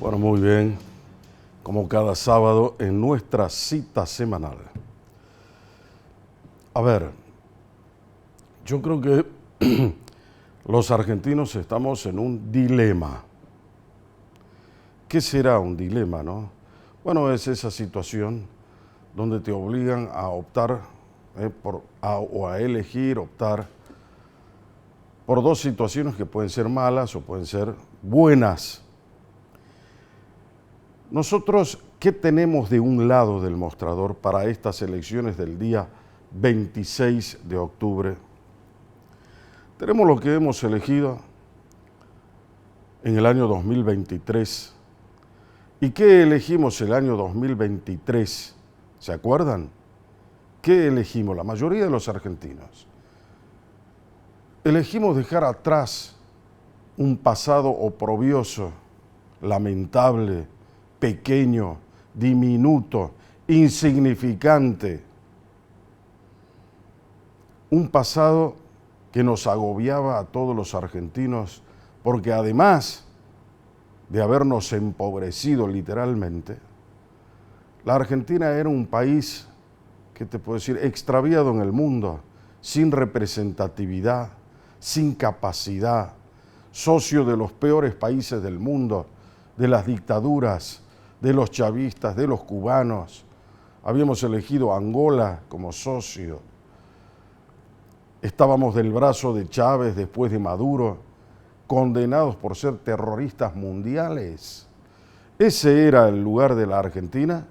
Bueno, muy bien, como cada sábado en nuestra cita semanal. A ver, yo creo que los argentinos estamos en un dilema. ¿Qué será un dilema, no? Bueno, es esa situación donde te obligan a optar o a elegir, optar por dos situaciones que pueden ser malas o pueden ser buenas. Nosotros, ¿qué tenemos de un lado del mostrador para estas elecciones del día 26 de octubre? Tenemos lo que hemos elegido en el año 2023. ¿Y qué elegimos el año 2023? ¿Se acuerdan? ¿Qué elegimos? La mayoría de los argentinos. Elegimos dejar atrás un pasado oprobioso, lamentable, pequeño, diminuto, insignificante. Un pasado que nos agobiaba a todos los argentinos porque además de habernos empobrecido literalmente, la Argentina era un país, ¿qué te puedo decir?, extraviado en el mundo, sin representatividad, sin capacidad, socio de los peores países del mundo, de las dictaduras, de los chavistas, de los cubanos. Habíamos elegido a Angola como socio. Estábamos del brazo de Chávez después de Maduro, condenados por ser terroristas mundiales. Ese era el lugar de la Argentina,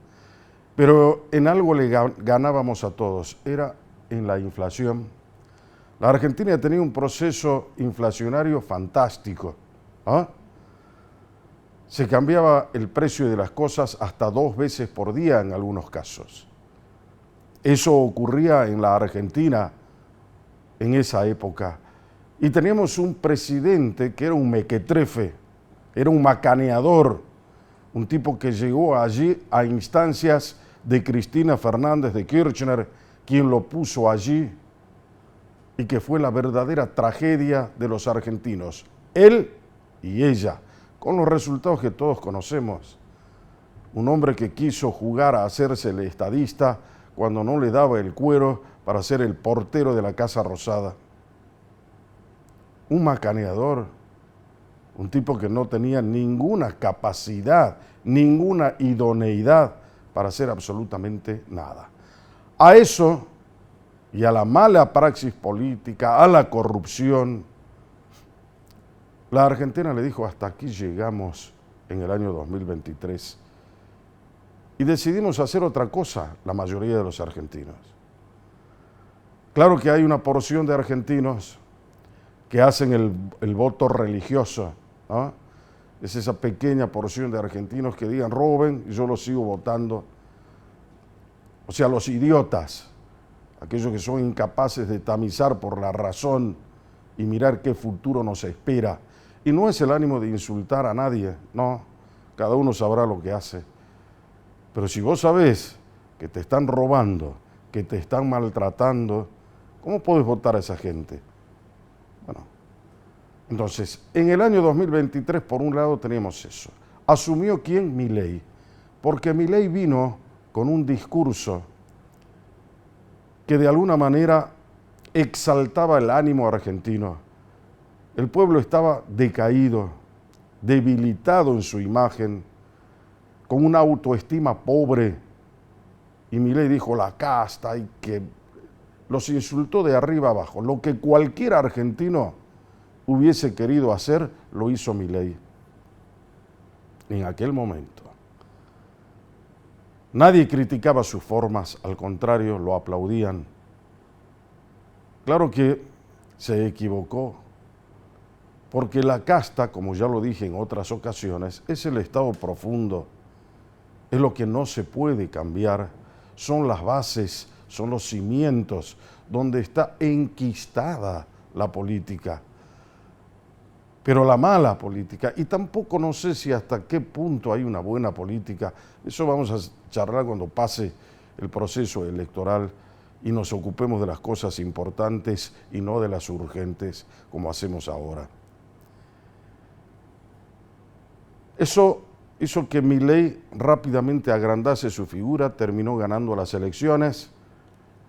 pero en algo le ganábamos a todos, era en la inflación. La Argentina tenía un proceso inflacionario fantástico. ¿Ah? Se cambiaba el precio de las cosas hasta 2 veces por día en algunos casos. Eso ocurría en la Argentina en esa época. Y teníamos un presidente que era un mequetrefe, era un macaneador, un tipo que llegó allí a instancias de Cristina Fernández de Kirchner, quien lo puso allí, y que fue la verdadera tragedia de los argentinos, él y ella, con los resultados que todos conocemos. Un hombre que quiso jugar a hacerse el estadista cuando no le daba el cuero para ser el portero de la Casa Rosada. Un macaneador, un tipo que no tenía ninguna capacidad, ninguna idoneidad para hacer absolutamente nada. A eso y a la mala praxis política, a la corrupción, la Argentina le dijo: hasta aquí llegamos en el año 2023. Y decidimos hacer otra cosa, la mayoría de los argentinos. Claro que hay una porción de argentinos que hacen el voto religioso, ¿no? Es esa pequeña porción de argentinos que digan: roben y yo los sigo votando. O sea, los idiotas, aquellos que son incapaces de tamizar por la razón y mirar qué futuro nos espera. Y no es el ánimo de insultar a nadie, no, cada uno sabrá lo que hace. Pero si vos sabés que te están robando, que te están maltratando, ¿cómo podés votar a esa gente? Bueno, entonces, en el año 2023, por un lado, tenemos eso. ¿Asumió quién? Milei. Porque Milei vino con un discurso que de alguna manera exaltaba el ánimo argentino. El pueblo estaba decaído, debilitado en su imagen, con una autoestima pobre. Y Milei dijo: la casta, y que los insultó de arriba abajo. Lo que cualquier argentino hubiese querido hacer, lo hizo Milei en aquel momento. Nadie criticaba sus formas, al contrario, lo aplaudían. Claro que se equivocó, porque la casta, como ya lo dije en otras ocasiones, es el estado profundo, es lo que no se puede cambiar, son las bases, son los cimientos donde está enquistada la política. Pero la mala política, y tampoco no sé si hasta qué punto hay una buena política, eso vamos a charlar cuando pase el proceso electoral y nos ocupemos de las cosas importantes y no de las urgentes como hacemos ahora. Eso hizo que Milei rápidamente agrandase su figura, terminó ganando las elecciones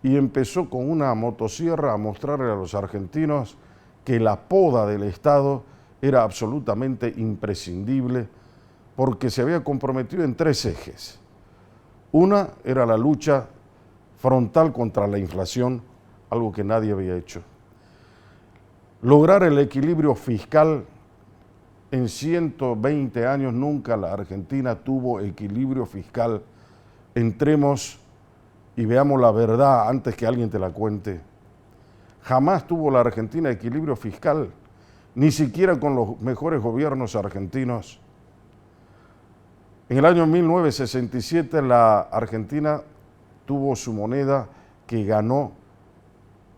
y empezó con una motosierra a mostrarle a los argentinos que la poda del Estado era absolutamente imprescindible porque se había comprometido en 3 ejes. Una era la lucha frontal contra la inflación, algo que nadie había hecho. Lograr el equilibrio fiscal. En 120 años nunca la Argentina tuvo equilibrio fiscal. Entremos y veamos la verdad antes que alguien te la cuente. Jamás tuvo la Argentina equilibrio fiscal, ni siquiera con los mejores gobiernos argentinos. En el año 1967 la Argentina tuvo su moneda que ganó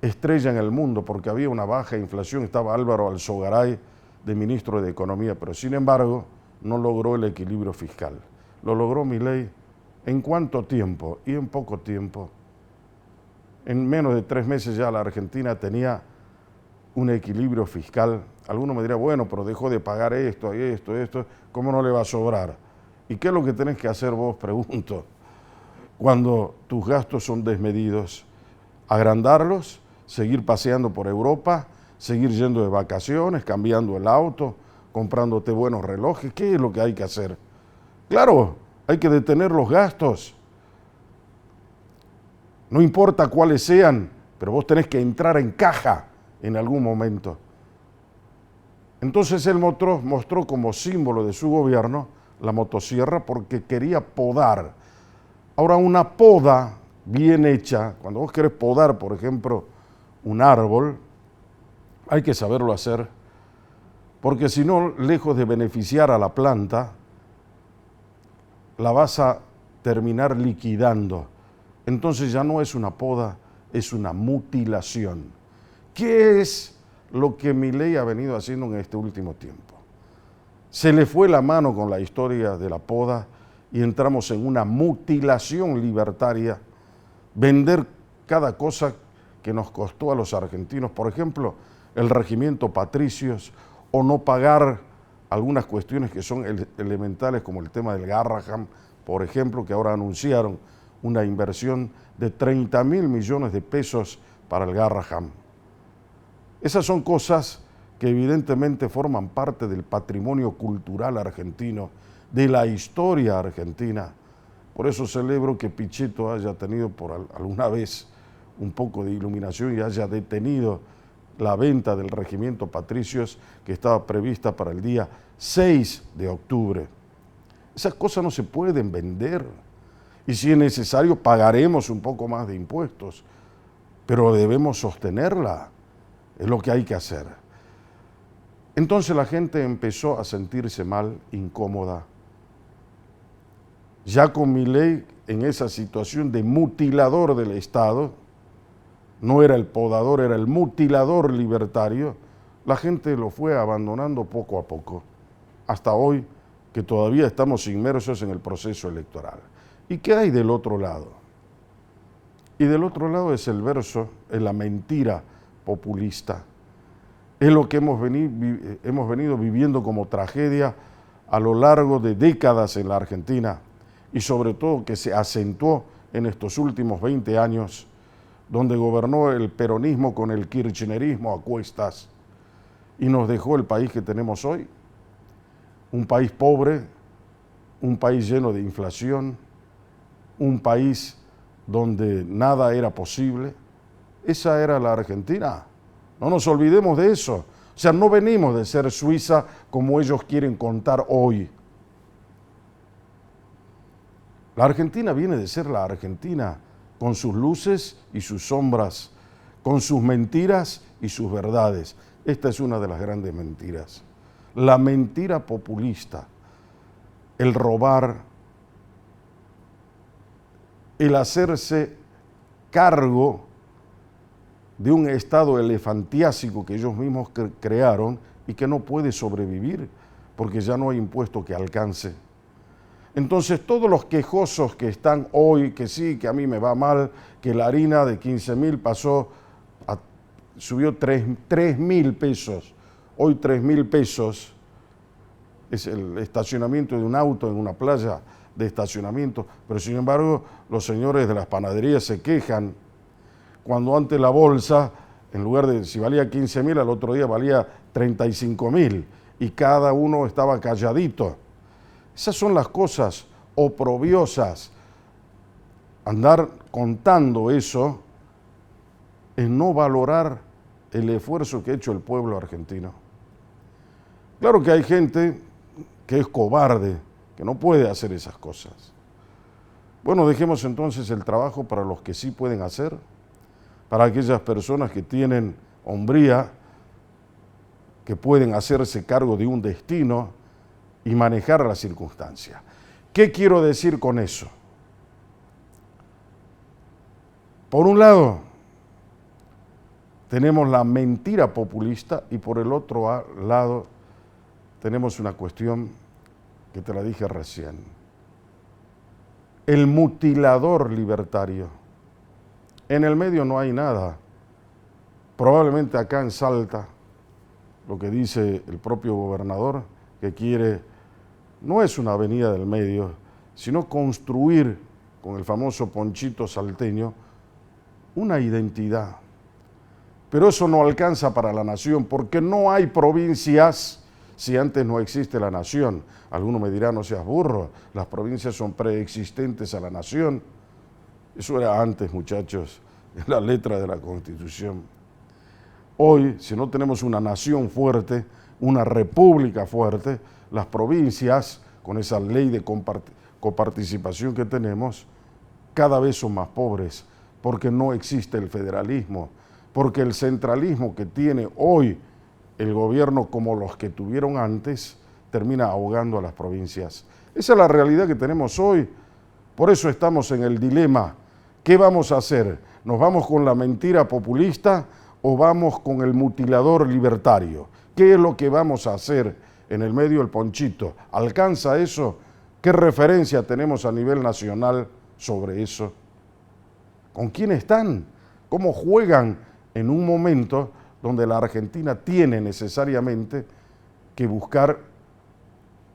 estrella en el mundo porque había una baja inflación, estaba Álvaro Alzogaray de ministro de Economía, pero sin embargo no logró el equilibrio fiscal. Lo logró Milei. ¿En cuánto tiempo? Y en poco tiempo. En menos de 3 meses ya la Argentina tenía un equilibrio fiscal. Alguno me dirá, bueno, pero dejó de pagar esto, ¿cómo no le va a sobrar? ¿Y qué es lo que tenés que hacer vos? Pregunto. Cuando tus gastos son desmedidos, agrandarlos, seguir paseando por Europa, seguir yendo de vacaciones, cambiando el auto, comprándote buenos relojes. ¿Qué es lo que hay que hacer? Claro, hay que detener los gastos. No importa cuáles sean, pero vos tenés que entrar en caja en algún momento. Entonces él mostró como símbolo de su gobierno la motosierra porque quería podar. Ahora, una poda bien hecha, cuando vos querés podar, por ejemplo, un árbol, hay que saberlo hacer, porque si no, lejos de beneficiar a la planta, la vas a terminar liquidando. Entonces ya no es una poda, es una mutilación. ¿Qué es lo que Milei ha venido haciendo en este último tiempo? Se le fue la mano con la historia de la poda y entramos en una mutilación libertaria, vender cada cosa que nos costó a los argentinos, por ejemplo, el regimiento patricios, o no pagar algunas cuestiones que son elementales, como el tema del Garrahan, por ejemplo, que ahora anunciaron una inversión de 30.000 millones de pesos para el Garrahan. Esas son cosas que evidentemente forman parte del patrimonio cultural argentino, de la historia argentina. Por eso celebro que Pichetto haya tenido por alguna vez un poco de iluminación y haya detenido la venta del regimiento patricios que estaba prevista para el día 6 de octubre. Esas cosas no se pueden vender y si es necesario pagaremos un poco más de impuestos, pero debemos sostenerla, es lo que hay que hacer. Entonces la gente empezó a sentirse mal, incómoda. Ya con Milei en esa situación de mutilador del Estado, no era el podador, era el mutilador libertario, la gente lo fue abandonando poco a poco, hasta hoy que todavía estamos inmersos en el proceso electoral. ¿Y qué hay del otro lado? Y del otro lado es el verso, es la mentira populista. Es lo que hemos venido viviendo como tragedia a lo largo de décadas en la Argentina y sobre todo que se acentuó en estos últimos 20 años, donde gobernó el peronismo con el kirchnerismo a cuestas y nos dejó el país que tenemos hoy, un país pobre, un país lleno de inflación, un país donde nada era posible. Esa era la Argentina. No nos olvidemos de eso. O sea, no venimos de ser Suiza como ellos quieren contar hoy. La Argentina viene de ser la Argentina, con sus luces y sus sombras, con sus mentiras y sus verdades. Esta es una de las grandes mentiras. La mentira populista, el robar, el hacerse cargo de un estado elefantiásico que ellos mismos crearon y que no puede sobrevivir porque ya no hay impuesto que alcance. Entonces todos los quejosos que están hoy, que sí, que a mí me va mal, que la harina de 15.000 subió 3.000 pesos, hoy 3.000 pesos, es el estacionamiento de un auto en una playa de estacionamiento, pero sin embargo los señores de las panaderías se quejan cuando antes la bolsa, en lugar de si valía 15.000, al otro día valía 35.000 y cada uno estaba calladito. Esas son las cosas oprobiosas. Andar contando eso es no valorar el esfuerzo que ha hecho el pueblo argentino. Claro que hay gente que es cobarde, que no puede hacer esas cosas. Bueno, dejemos entonces el trabajo para los que sí pueden hacer, para aquellas personas que tienen hombría, que pueden hacerse cargo de un destino y manejar las circunstancias. ¿Qué quiero decir con eso? Por un lado, tenemos la mentira populista y por el otro lado tenemos una cuestión que te la dije recién. El mutilador libertario. En el medio no hay nada. Probablemente acá en Salta, lo que dice el propio gobernador, que quiere, no es una avenida del medio, sino construir con el famoso ponchito salteño una identidad. Pero eso no alcanza para la nación, porque no hay provincias si antes no existe la nación. Algunos me dirán, no seas burro, las provincias son preexistentes a la nación. Eso era antes, muchachos, en la letra de la Constitución. Hoy, si no tenemos una nación fuerte, una república fuerte, las provincias, con esa ley de coparticipación que tenemos, cada vez son más pobres, porque no existe el federalismo, porque el centralismo que tiene hoy el gobierno como los que tuvieron antes, termina ahogando a las provincias. Esa es la realidad que tenemos hoy. Por eso estamos en el dilema. ¿Qué vamos a hacer? ¿Nos vamos con la mentira populista o vamos con el mutilador libertario? ¿Qué es lo que vamos a hacer en el medio del ponchito? ¿Alcanza eso? ¿Qué referencia tenemos a nivel nacional sobre eso? ¿Con quién están? ¿Cómo juegan en un momento donde la Argentina tiene necesariamente que buscar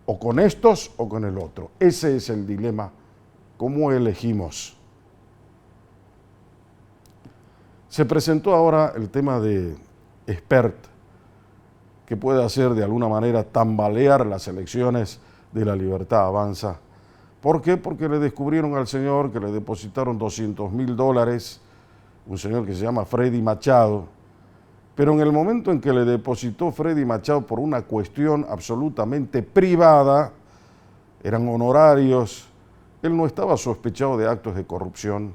o con estos o con el otro? Ese es el dilema. ¿Cómo elegimos? Se presentó ahora el tema de Espert, que puede hacer de alguna manera tambalear las elecciones de La Libertad Avanza. ¿Por qué? Porque le descubrieron al señor que le depositaron $200.000, un señor que se llama Freddy Machado, pero en el momento en que le depositó Freddy Machado por una cuestión absolutamente privada, eran honorarios, él no estaba sospechado de actos de corrupción,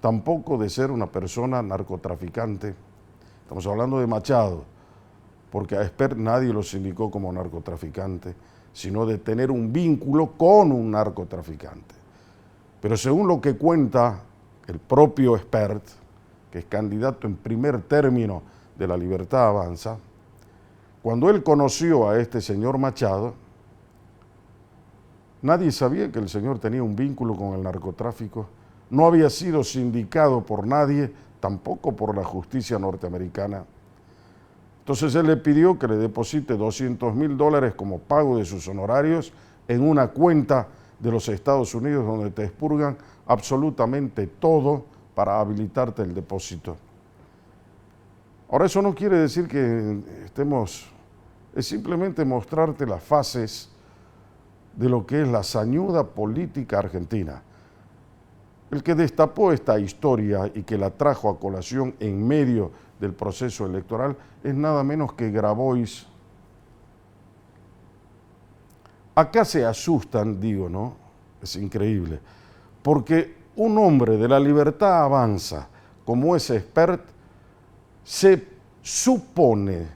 tampoco de ser una persona narcotraficante. Estamos hablando de Machado, porque a Espert nadie lo indicó como narcotraficante, sino de tener un vínculo con un narcotraficante. Pero según lo que cuenta el propio Espert, que es candidato en primer término de La Libertad Avanza, cuando él conoció a este señor Machado, nadie sabía que el señor tenía un vínculo con el narcotráfico, no había sido sindicado por nadie, tampoco por la justicia norteamericana. Entonces él le pidió que le deposite $200.000 como pago de sus honorarios en una cuenta de los Estados Unidos donde te expurgan absolutamente todo para habilitarte el depósito. Ahora, eso no quiere decir que es simplemente mostrarte las fases de lo que es la sañuda política argentina. El que destapó esta historia y que la trajo a colación en medio del proceso electoral es nada menos que Grabois. Acá se asustan, digo, ¿no? Es increíble, porque un hombre de La Libertad Avanza, como es Espert, se supone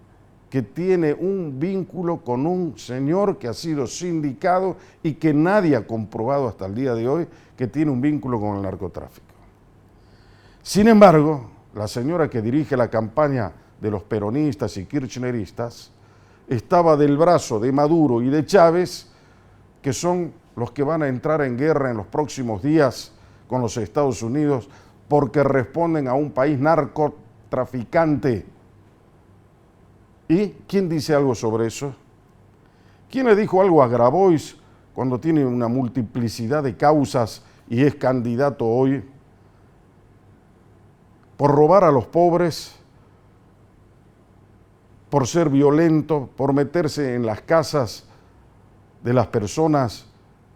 que tiene un vínculo con un señor que ha sido sindicado y que nadie ha comprobado hasta el día de hoy que tiene un vínculo con el narcotráfico. Sin embargo, la señora que dirige la campaña de los peronistas y kirchneristas estaba del brazo de Maduro y de Chávez, que son los que van a entrar en guerra en los próximos días con los Estados Unidos porque responden a un país narcotraficante. ¿Y quién dice algo sobre eso? ¿Quién le dijo algo a Grabois cuando tiene una multiplicidad de causas y es candidato hoy por robar a los pobres, por ser violento, por meterse en las casas de las personas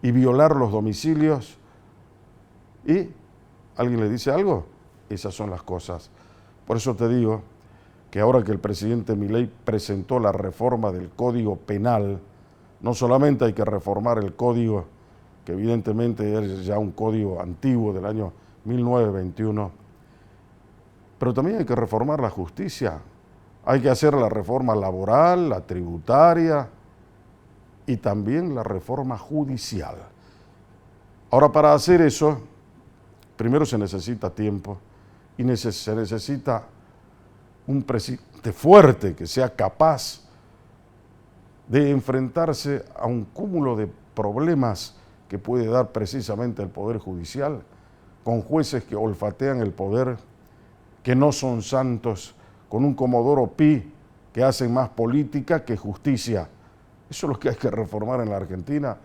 y violar los domicilios? ¿Y alguien le dice algo? Esas son las cosas. Por eso te digo que ahora que el presidente Milei presentó la reforma del Código Penal, no solamente hay que reformar el código, que evidentemente es ya un código antiguo del año 1921, pero también hay que reformar la justicia. Hay que hacer la reforma laboral, la tributaria y también la reforma judicial. Ahora, para hacer eso, primero se necesita tiempo y se necesita un presidente fuerte que sea capaz de enfrentarse a un cúmulo de problemas que puede dar precisamente el Poder Judicial, con jueces que olfatean el poder, que no son santos, con un Comodoro Pi que hacen más política que justicia. Eso es lo que hay que reformar en la Argentina.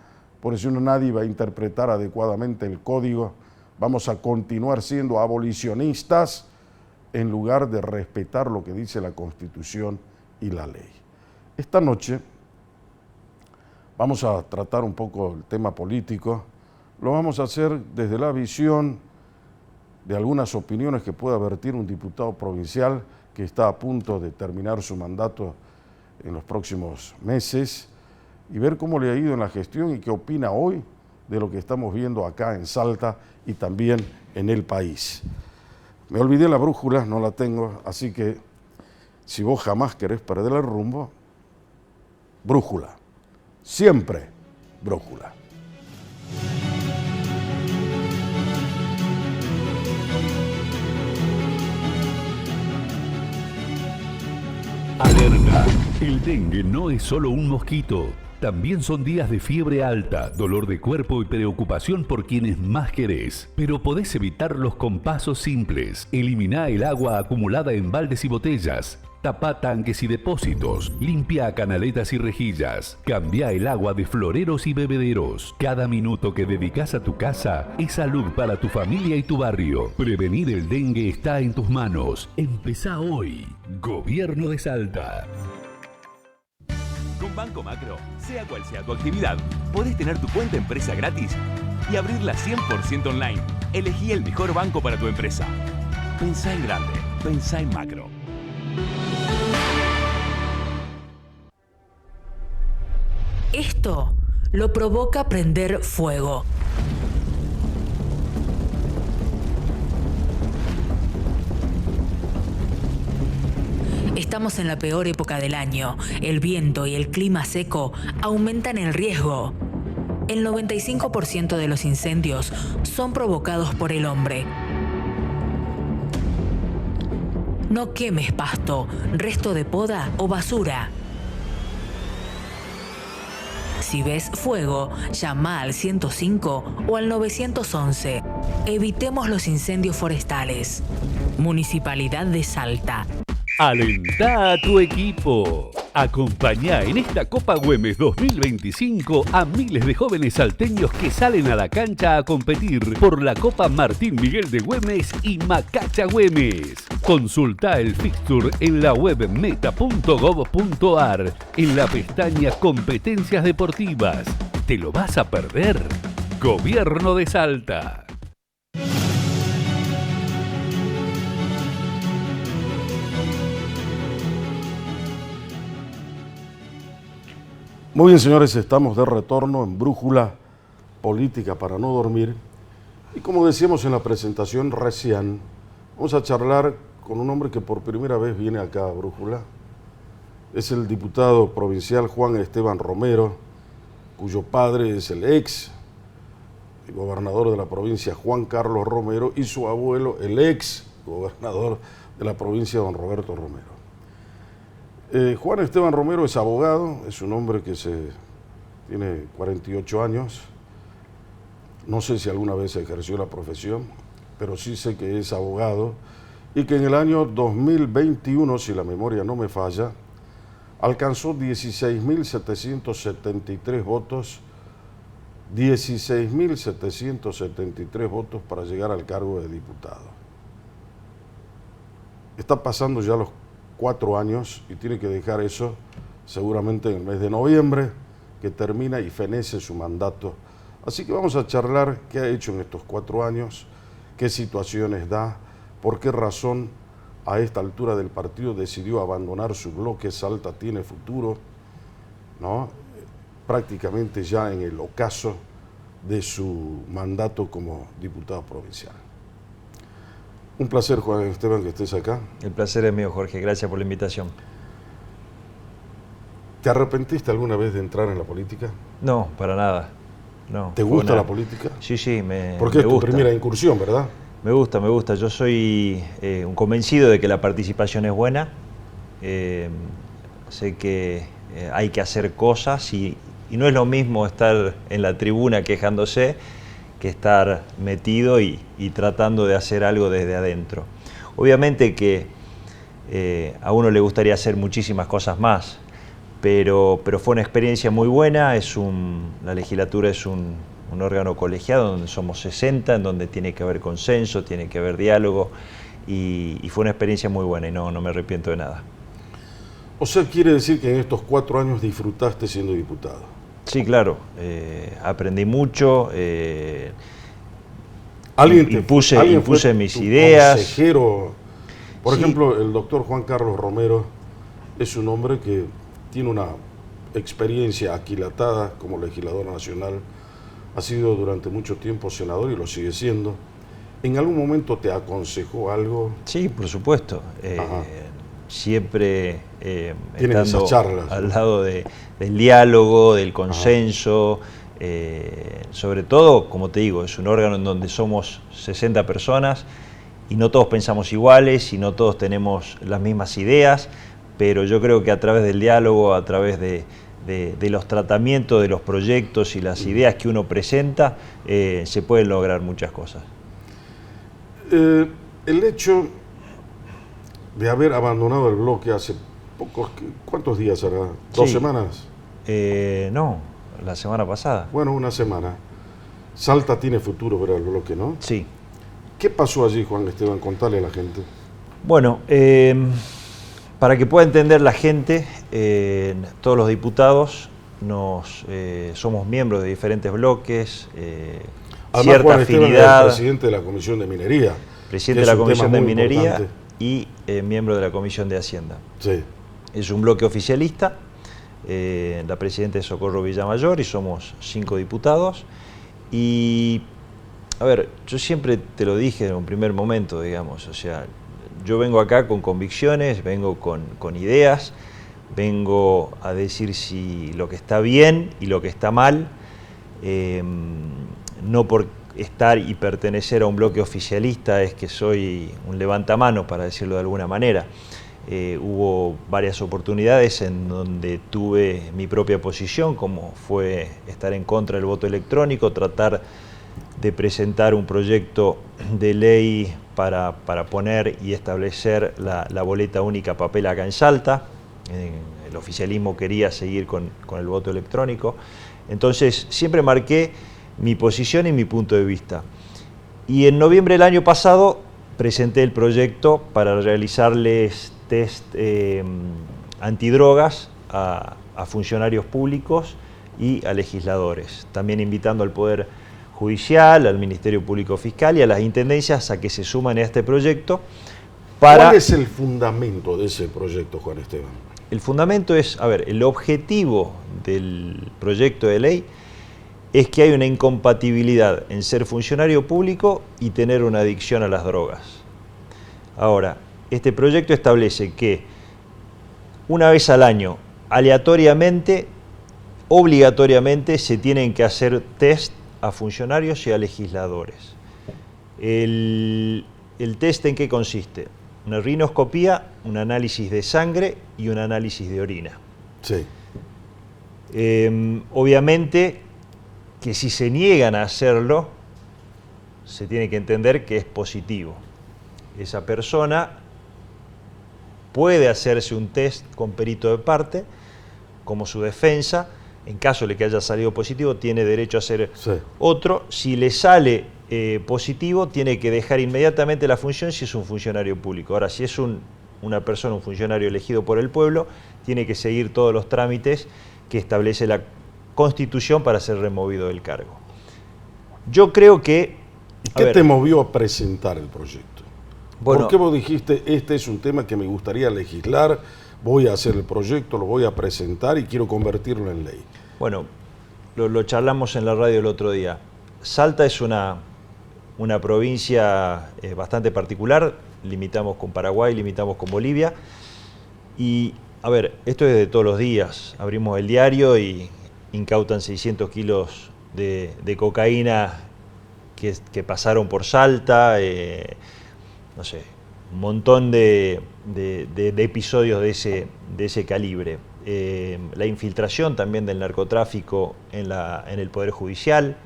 Por eso nadie va a interpretar adecuadamente el código. Vamos a continuar siendo abolicionistas en lugar de respetar lo que dice la Constitución y la ley. Esta noche vamos a tratar un poco el tema político. Lo vamos a hacer desde la visión de algunas opiniones que pueda vertir un diputado provincial que está a punto de terminar su mandato en los próximos meses y ver cómo le ha ido en la gestión y qué opina hoy de lo que estamos viendo acá en Salta y también en el país. Me olvidé la brújula, no la tengo, así que si vos jamás querés perder el rumbo, brújula, siempre brújula. Alerta. El dengue no es solo un mosquito. También son días de fiebre alta, dolor de cuerpo y preocupación por quienes más querés. Pero podés evitarlos con pasos simples. Elimina el agua acumulada en baldes y botellas. Tapa tanques y depósitos. Limpia canaletas y rejillas. Cambia el agua de floreros y bebederos. Cada minuto que dedicas a tu casa es salud para tu familia y tu barrio. Prevenir el dengue está en tus manos. Empezá hoy. Gobierno de Salta. Con Banco Macro, sea cual sea tu actividad, podés tener tu cuenta empresa gratis y abrirla 100% online. Elegí el mejor banco para tu empresa. Pensá en grande, pensá en macro. Esto lo provoca prender fuego. Estamos en la peor época del año. El viento y el clima seco aumentan el riesgo. El 95% de los incendios son provocados por el hombre. No quemes pasto, resto de poda o basura. Si ves fuego, llama al 105 o al 911. Evitemos los incendios forestales. Municipalidad de Salta. Alentá a tu equipo. Acompañá en esta Copa Güemes 2025 a miles de jóvenes salteños que salen a la cancha a competir por la Copa Martín Miguel de Güemes y Macacha Güemes. Consulta el fixture en la web meta.gov.ar en la pestaña Competencias Deportivas. ¿Te lo vas a perder? Gobierno de Salta. Muy bien, señores, estamos de retorno en Brújula Política para no dormir. Y como decíamos en la presentación recién, vamos a charlar con un hombre que por primera vez viene acá a Brújula. Es el diputado provincial Juan Esteban Romero, cuyo padre es el ex gobernador de la provincia Juan Carlos Romero y su abuelo el ex gobernador de la provincia don Roberto Romero. Juan Esteban Romero es abogado, es un hombre que tiene 48 años. No sé si alguna vez ejerció la profesión, pero sí sé que es abogado y que en el año 2021, si la memoria no me falla, alcanzó 16.773 votos, 16.773 votos para llegar al cargo de diputado. Está pasando ya los 4 años y tiene que dejar eso seguramente en el mes de noviembre, que termina y fenece su mandato. Así que vamos a charlar qué ha hecho en estos 4 años, qué situaciones da, por qué razón a esta altura del partido decidió abandonar su bloque Salta Tiene Futuro, ¿no? Prácticamente ya en el ocaso de su mandato como diputado provincial. Un placer, Juan Esteban, que estés acá. El placer es mío, Jorge. Gracias por la invitación. ¿Te arrepentiste alguna vez de entrar en la política? No, para nada. No, ¿Te gusta la política? Sí, me Porque es tu gusta. primera incursión, ¿verdad? Me gusta. Yo soy un convencido de que la participación es buena. Sé que hay que hacer cosas y no es lo mismo estar en la tribuna quejándose que estar metido y tratando de hacer algo desde adentro. Obviamente que a uno le gustaría hacer muchísimas cosas más, pero fue una experiencia muy buena. La legislatura es un órgano colegiado donde somos 60, en donde tiene que haber consenso, tiene que haber diálogo, y fue una experiencia muy buena y no me arrepiento de nada. O sea, quiere decir que en estos 4 años disfrutaste siendo diputado. Sí, claro, aprendí mucho, impuse mis ideas. Consejero. Por Sí. ejemplo, el doctor Juan Carlos Romero es un hombre que tiene una experiencia aquilatada como legislador nacional, ha sido durante mucho tiempo senador y lo sigue siendo. ¿En algún momento te aconsejó algo? Sí, por supuesto. Siempre Tienen estando esas charlas, al ¿no? lado del diálogo, del consenso, sobre todo, como te digo, es un órgano en donde somos 60 personas y no todos pensamos iguales y no todos tenemos las mismas ideas, pero yo creo que a través del diálogo, a través de los tratamientos, de los proyectos y las ideas que uno presenta, se pueden lograr muchas cosas. El hecho de haber abandonado el bloque hace pocos, ¿cuántos días hará? ¿2 Sí. semanas? No, la semana pasada. Bueno, una semana. Salta Tiene Futuro, ¿verdad? El bloque, ¿no? Sí. ¿Qué pasó allí, Juan Esteban? Contale a la gente. Bueno, para que pueda entender la gente, todos los diputados somos miembros de diferentes bloques, Además, cierta Juan Esteban era el afinidad, presidente de la Comisión de Minería. presidente que de es la un Comisión tema de muy Minería importante. y miembro de la Comisión de Hacienda. Sí. Es un bloque oficialista, la presidenta es Socorro Villamayor y somos 5 diputados. Y, a ver, yo siempre te lo dije en un primer momento, digamos, o sea, yo vengo acá con convicciones, vengo con ideas, vengo a decir si lo que está bien y lo que está mal, no por estar y pertenecer a un bloque oficialista es que soy un levantamano, para decirlo de alguna manera. Hubo varias oportunidades en donde tuve mi propia posición, como fue estar en contra del voto electrónico, tratar de presentar un proyecto de ley para poner y establecer la boleta única papel acá en Salta. El oficialismo quería seguir con el voto electrónico. Entonces siempre marqué mi posición y mi punto de vista. Y en noviembre del año pasado presenté el proyecto para realizarles test antidrogas a funcionarios públicos y a legisladores, también invitando al Poder Judicial, al Ministerio Público Fiscal y a las intendencias a que se suman a este proyecto. ¿Cuál es el fundamento de ese proyecto, Juan Esteban? El fundamento es, a ver, el objetivo del proyecto de ley es que hay una incompatibilidad en ser funcionario público y tener una adicción a las drogas. Ahora, este proyecto establece que una vez al año, aleatoriamente, obligatoriamente, se tienen que hacer test a funcionarios y a legisladores. ¿El test en qué consiste? Una rinoscopía, un análisis de sangre y un análisis de orina. Sí. Obviamente que si se niegan a hacerlo, se tiene que entender que es positivo. Esa persona puede hacerse un test con perito de parte, como su defensa. En caso de que haya salido positivo, tiene derecho a hacer otro. Si le sale positivo, tiene que dejar inmediatamente la función si es un funcionario público. Ahora, si es una persona, un funcionario elegido por el pueblo, tiene que seguir todos los trámites que establece la Constitución para ser removido del cargo. Yo creo que... ¿Qué te movió a presentar el proyecto? Bueno, ¿por qué vos dijiste, este es un tema que me gustaría legislar, voy a hacer el proyecto, lo voy a presentar y quiero convertirlo en ley? Bueno, lo charlamos en la radio el otro día. Salta es una provincia bastante particular, limitamos con Paraguay, limitamos con Bolivia. Y, a ver, esto es de todos los días. Abrimos el diario y incautan 600 kilos de cocaína que pasaron por Salta, no sé, un montón de episodios de ese calibre. La infiltración también del narcotráfico en el Poder Judicial.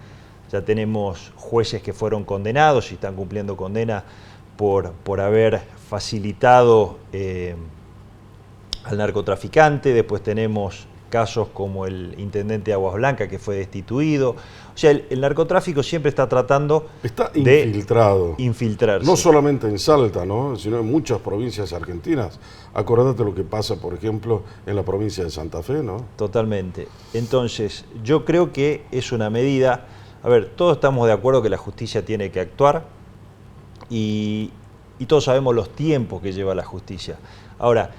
Ya tenemos jueces que fueron condenados y están cumpliendo condena por haber facilitado al narcotraficante. Después tenemos casos como el intendente de Aguas Blancas que fue destituido. O sea, el narcotráfico siempre está tratando de infiltrarse. No solamente en Salta, ¿no?, sino en muchas provincias argentinas. Acordate lo que pasa, por ejemplo, en la provincia de Santa Fe, ¿no? Totalmente. Entonces, yo creo que es una medida... A ver, todos estamos de acuerdo que la justicia tiene que actuar y todos sabemos los tiempos que lleva la justicia. Ahora,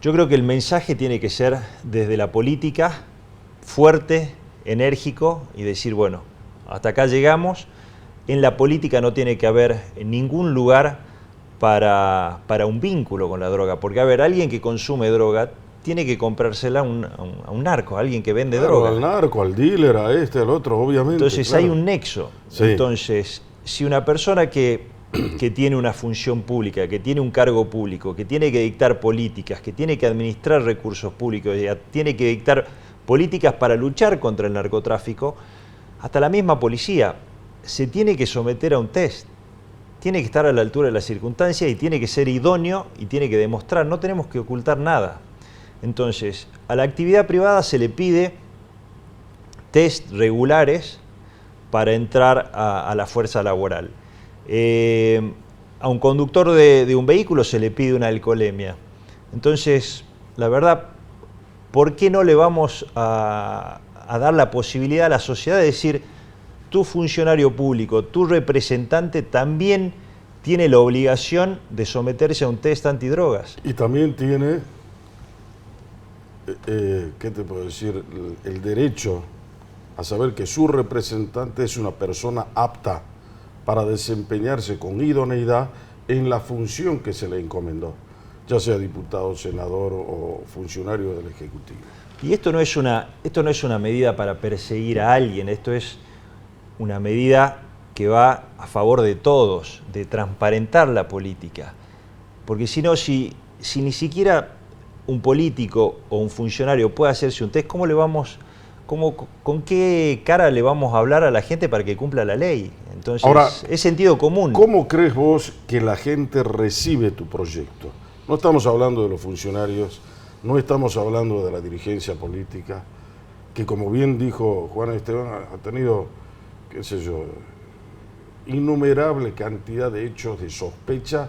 yo creo que el mensaje tiene que ser desde la política, fuerte, enérgico, y decir, bueno, hasta acá llegamos. En la política no tiene que haber ningún lugar para un vínculo con la droga, porque, a ver, alguien que consume droga tiene que comprársela a un narco, a alguien que vende droga. Al narco, al dealer, a este, al otro, obviamente. Entonces hay un nexo. Sí. Entonces, si una persona que tiene una función pública, que tiene un cargo público, que tiene que dictar políticas, que tiene que administrar recursos públicos, tiene que dictar políticas para luchar contra el narcotráfico, hasta la misma policía se tiene que someter a un test. Tiene que estar a la altura de las circunstancias y tiene que ser idóneo y tiene que demostrar. No tenemos que ocultar nada. Entonces, a la actividad privada se le pide test regulares para entrar a la fuerza laboral. A un conductor de un vehículo se le pide una alcoholemia. Entonces, la verdad, ¿por qué no le vamos a dar la posibilidad a la sociedad de decir, tu funcionario público, tu representante también tiene la obligación de someterse a un test antidrogas? Y también tiene, ¿qué te puedo decir?, el derecho a saber que su representante es una persona apta para desempeñarse con idoneidad en la función que se le encomendó, ya sea diputado, senador o funcionario del Ejecutivo. Y esto no es una medida para perseguir a alguien, esto es una medida que va a favor de todos, de transparentar la política. Porque si no, si ni siquiera un político o un funcionario puede hacerse un test, ¿con qué cara le vamos a hablar a la gente para que cumpla la ley? Entonces, ahora, es sentido común. ¿Cómo crees vos que la gente recibe tu proyecto? No estamos hablando de los funcionarios, no estamos hablando de la dirigencia política, que como bien dijo Juan Esteban, ha tenido, qué sé yo, innumerable cantidad de hechos de sospecha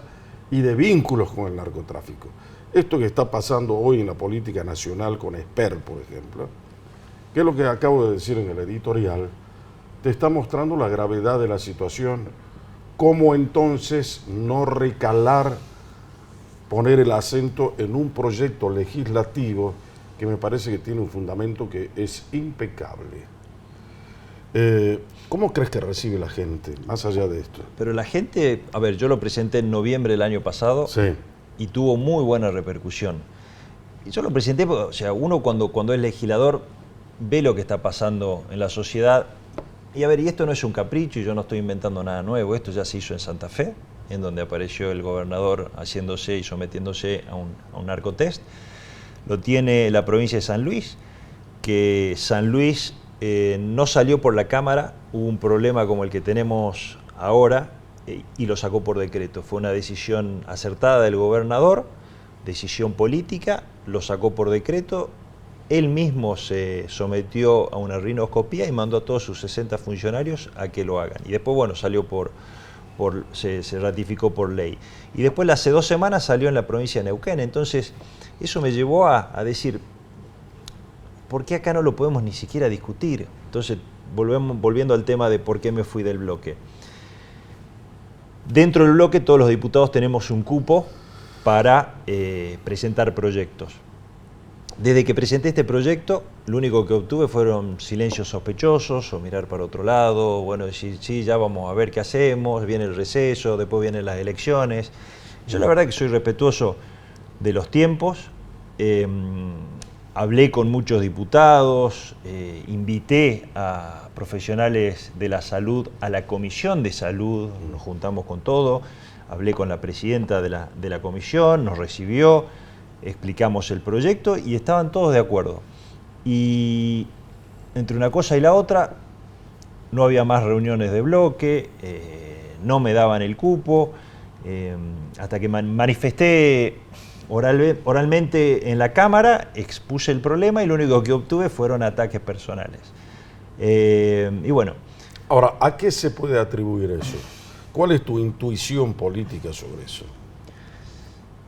y de vínculos con el narcotráfico. Esto que está pasando hoy en la política nacional con Esper, por ejemplo, que es lo que acabo de decir en el editorial, te está mostrando la gravedad de la situación, cómo entonces no recalar, poner el acento en un proyecto legislativo que me parece que tiene un fundamento que es impecable. ¿Cómo crees que recibe la gente, más allá de esto? Pero la gente, a ver, yo lo presenté en noviembre del año pasado, sí, y tuvo muy buena repercusión. Y yo lo presenté, o sea, uno cuando es legislador ve lo que está pasando en la sociedad. Y a ver, y esto no es un capricho y yo no estoy inventando nada nuevo, esto ya se hizo en Santa Fe, en donde apareció el gobernador haciéndose y sometiéndose a un narcotest. Lo tiene la provincia de San Luis, que San Luis no salió por la Cámara, hubo un problema como el que tenemos ahora y lo sacó por decreto. Fue una decisión acertada del gobernador, decisión política, lo sacó por decreto, él mismo se sometió a una rinoscopía y mandó a todos sus 60 funcionarios a que lo hagan. Y después, bueno, salió se ratificó por ley. Y después, hace 2 semanas, salió en la provincia de Neuquén. Entonces, eso me llevó a decir, ¿por qué acá no lo podemos ni siquiera discutir? Entonces, volviendo al tema de por qué me fui del bloque. Dentro del bloque, todos los diputados tenemos un cupo para presentar proyectos. Desde que presenté este proyecto, lo único que obtuve fueron silencios sospechosos o mirar para otro lado, bueno, decir, sí, ya vamos a ver qué hacemos, viene el receso, después vienen las elecciones. Yo la verdad que soy respetuoso de los tiempos, hablé con muchos diputados, invité a profesionales de la salud a la Comisión de Salud, nos juntamos con todo, hablé con la presidenta de la comisión, nos recibió, explicamos el proyecto y estaban todos de acuerdo. Y entre una cosa y la otra, no había más reuniones de bloque, no me daban el cupo, hasta que manifesté oralmente en la Cámara, expuse el problema y lo único que obtuve fueron ataques personales. Y bueno. Ahora, ¿a qué se puede atribuir eso? ¿Cuál es tu intuición política sobre eso?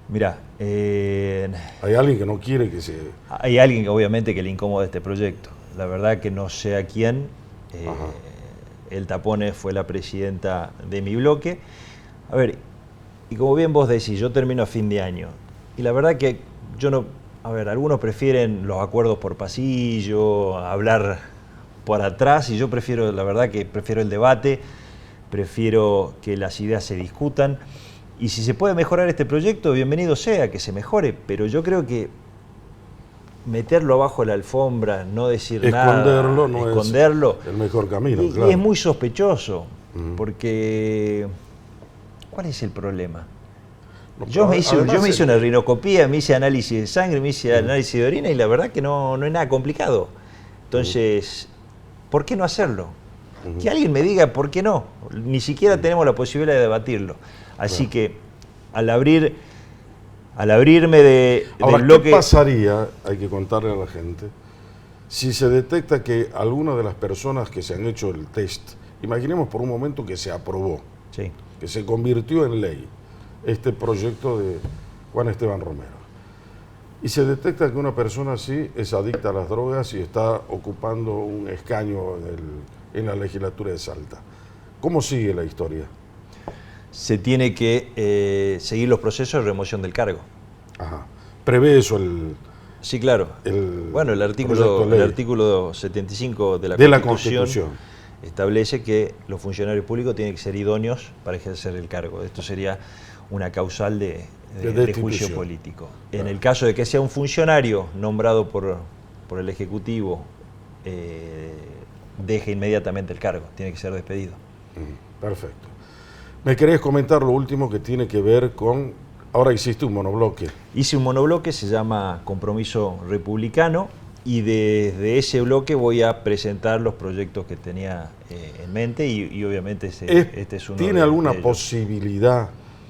Mirá, hay alguien que no quiere que se... Hay alguien que obviamente que le incomoda este proyecto. La verdad que no sé a quién. El Tapone fue la presidenta de mi bloque. A ver, y como bien vos decís, yo termino a fin de año. Y la verdad que yo no... A ver, algunos prefieren los acuerdos por pasillo, hablar por atrás, y yo prefiero, la verdad que prefiero el debate, prefiero que las ideas se discutan. Y si se puede mejorar este proyecto, bienvenido sea, que se mejore, pero yo creo que meterlo abajo de la alfombra, no decir nada, esconderlo es el mejor camino, y claro. es muy sospechoso, porque ¿cuál es el problema? No, Yo me hice una rinoscopía, me hice análisis de sangre, me hice análisis de orina y la verdad que no es nada complicado. Entonces, ¿por qué no hacerlo? Que alguien me diga por qué no. Ni siquiera tenemos la posibilidad de debatirlo. Así que al abrirme del bloque... ¿Qué pasaría, hay que contarle a la gente, si se detecta que alguna de las personas que se han hecho el test, imaginemos por un momento que se aprobó, sí, que se convirtió en ley este proyecto de Juan Esteban Romero, y se detecta que una persona así es adicta a las drogas y está ocupando un escaño en la legislatura de Salta? ¿Cómo sigue la historia? Se tiene que seguir los procesos de remoción del cargo. Ajá. ¿Prevé eso Sí, claro. El artículo 75 de la Constitución establece que los funcionarios públicos tienen que ser idóneos para ejercer el cargo. Esto sería una causal de juicio político. En el caso de que sea un funcionario nombrado por el Ejecutivo, deje inmediatamente el cargo, tiene que ser despedido. Perfecto. ¿Me querés comentar lo último que tiene que ver con... Ahora hiciste un monobloque. Hice un monobloque, se llama Compromiso Republicano, y desde ese bloque voy a presentar los proyectos que tenía en mente y obviamente este es uno de ellos. ¿Tiene alguna posibilidad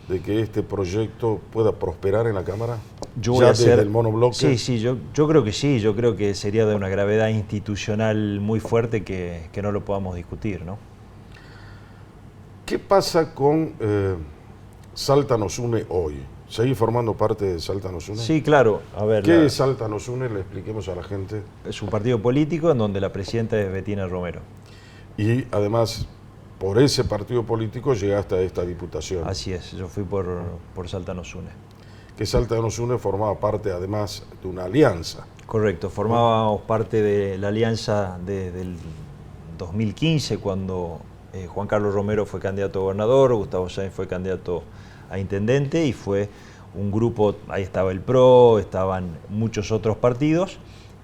de que este proyecto pueda prosperar en la Cámara? Yo voy a hacer el monobloque. Sí, yo creo que sí, yo creo que sería de una gravedad institucional muy fuerte que no lo podamos discutir, ¿no? ¿Qué pasa con Salta Nos Une hoy? ¿Seguís formando parte de Salta Nos Une? Sí, claro. A ver, ¿Qué es Salta Nos Une? Le expliquemos a la gente. Es un partido político en donde la presidenta es Betina Romero. Y además, por ese partido político llegaste a esta diputación. Así es, yo fui por Salta Nos Une. Que Salta Nos Une formaba parte además de una alianza. Correcto, formábamos parte de la alianza desde el 2015, cuando Juan Carlos Romero fue candidato a gobernador, Gustavo Sáenz fue candidato a intendente y fue un grupo, ahí estaba el PRO, estaban muchos otros partidos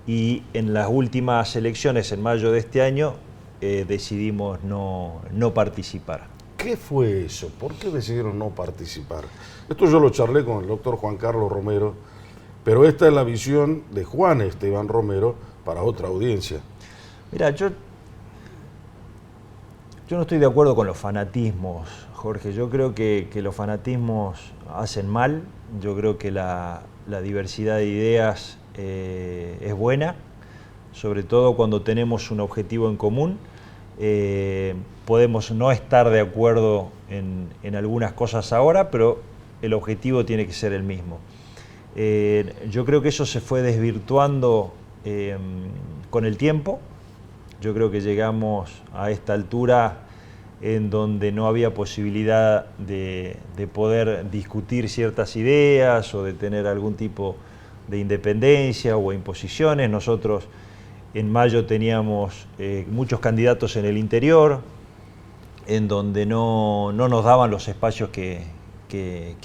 y en las últimas elecciones en mayo de este año decidimos no participar. ¿Qué fue eso? ¿Por qué decidieron no participar? Esto yo lo charlé con el doctor Juan Carlos Romero, pero esta es la visión de Juan Esteban Romero para otra audiencia. Mira, Yo no estoy de acuerdo con los fanatismos, Jorge. Yo creo que los fanatismos hacen mal. Yo creo que la diversidad de ideas es buena, sobre todo cuando tenemos un objetivo en común. Podemos no estar de acuerdo en algunas cosas ahora, pero el objetivo tiene que ser el mismo. Yo creo que eso se fue desvirtuando con el tiempo. Yo creo que llegamos a esta altura en donde no había posibilidad de poder discutir ciertas ideas o de tener algún tipo de independencia o imposiciones. Nosotros en mayo teníamos muchos candidatos en el interior, en donde no nos daban los espacios que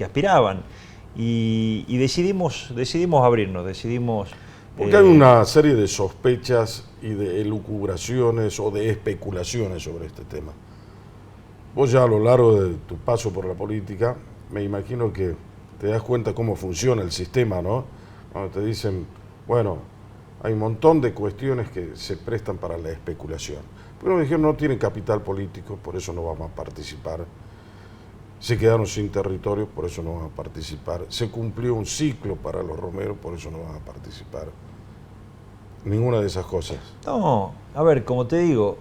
aspiraban. Y decidimos abrirnos, Porque hay una serie de sospechas y de elucubraciones o de especulaciones sobre este tema. Vos ya a lo largo de tu paso por la política, me imagino que te das cuenta cómo funciona el sistema, ¿no? Cuando te dicen, bueno, hay un montón de cuestiones que se prestan para la especulación. Pero me dijeron, no tienen capital político, por eso no vamos a participar. Se quedaron sin territorio, por eso no van a participar. Se cumplió un ciclo para los Romero, por eso no van a participar. Ninguna de esas cosas. No, a ver, como te digo,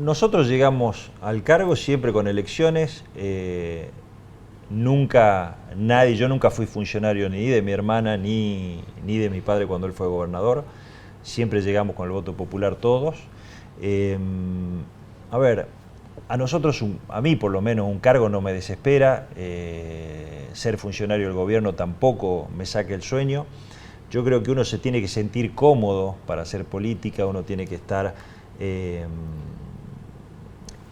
nosotros llegamos al cargo siempre con elecciones. Yo nunca fui funcionario ni de mi hermana ni de mi padre cuando él fue gobernador. Siempre llegamos con el voto popular todos. A ver, a mí por lo menos un cargo no me desespera, ser funcionario del gobierno tampoco me saca el sueño. Yo creo que uno se tiene que sentir cómodo para hacer política, uno tiene que estar,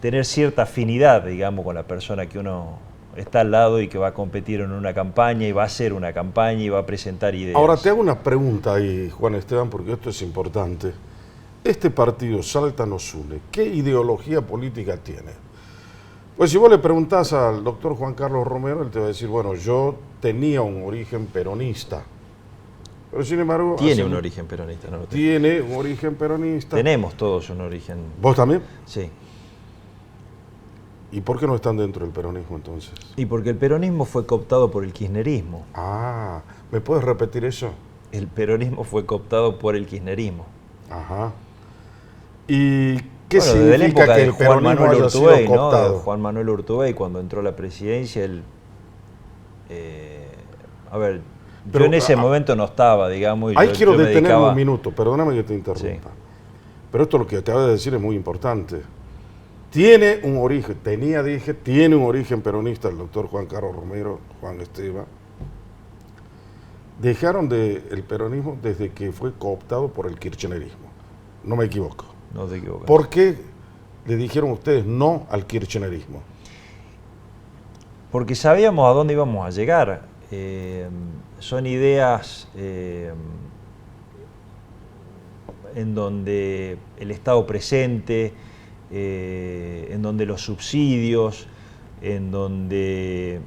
tener cierta afinidad, digamos, con la persona que uno está al lado y que va a competir en una campaña y va a hacer una campaña y va a presentar ideas. Ahora te hago una pregunta ahí, Juan Esteban, porque esto es importante. Este partido, Salta Nos Une, ¿qué ideología política tiene? Pues si vos le preguntás al doctor Juan Carlos Romero, él te va a decir, bueno, yo tenía un origen peronista. Pero sin embargo... Tiene un origen peronista, ¿no? Tiene un origen peronista. Tenemos todos un origen... ¿Vos también? Sí. ¿Y por qué no están dentro del peronismo entonces? Y porque el peronismo fue cooptado por el kirchnerismo. Ah, ¿me puedes repetir eso? El peronismo fue cooptado por el kirchnerismo. Ajá. ¿Y qué Bueno, desde la significa época que de el Juan peronismo Manuel haya Urtubey, sido cooptado? ¿no? Juan Manuel Urtubey, cuando entró a la presidencia, él... yo en ese momento no estaba, digamos... Ahí quiero yo me detenerme dedicaba... un minuto, perdóname que te interrumpa. Sí. Pero esto lo que acabas de decir es muy importante. Tiene un origen, tiene un origen peronista el doctor Juan Carlos Romero, Juan Esteban. Dejaron el peronismo desde que fue cooptado por el kirchnerismo. No me equivoco. No te equivocas. ¿Por qué le dijeron ustedes no al kirchnerismo? Porque sabíamos a dónde íbamos a llegar. Son ideas en donde el Estado presente, en donde los subsidios, en donde